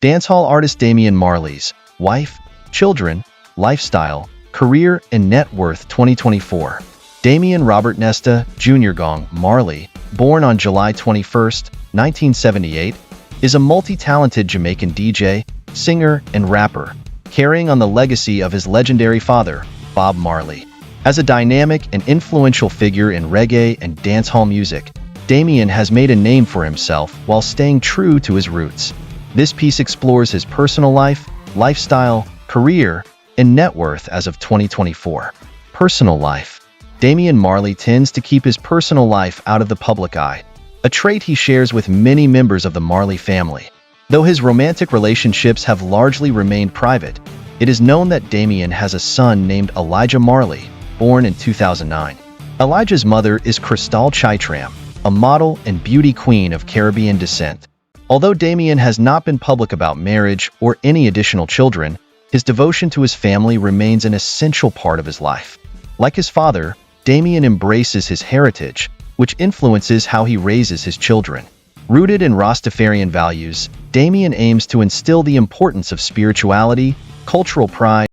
Dancehall artist Damian Marley's wife, children, lifestyle, career, and net worth 2024. Damian Robert Nesta, Jr. Gong Marley, born on July 21, 1978, is a multi-talented Jamaican DJ, singer, and rapper, carrying on the legacy of his legendary father, Bob Marley. As a dynamic and influential figure in reggae and dancehall music, Damian has made a name for himself while staying true to his roots. This piece explores his personal life, lifestyle, career, and net worth as of 2024. Personal life. Damian Marley tends to keep his personal life out of the public eye, a trait he shares with many members of the Marley family. Though his romantic relationships have largely remained private, it is known that Damian has a son named Elijah Marley, born in 2009. Elijah's mother is Cristal Chaitram, a model and beauty queen of Caribbean descent. Although Damian has not been public about marriage or any additional children, his devotion to his family remains an essential part of his life. Like his father, Damian embraces his heritage, which influences how he raises his children. Rooted in Rastafarian values, Damian aims to instill the importance of spirituality, cultural pride,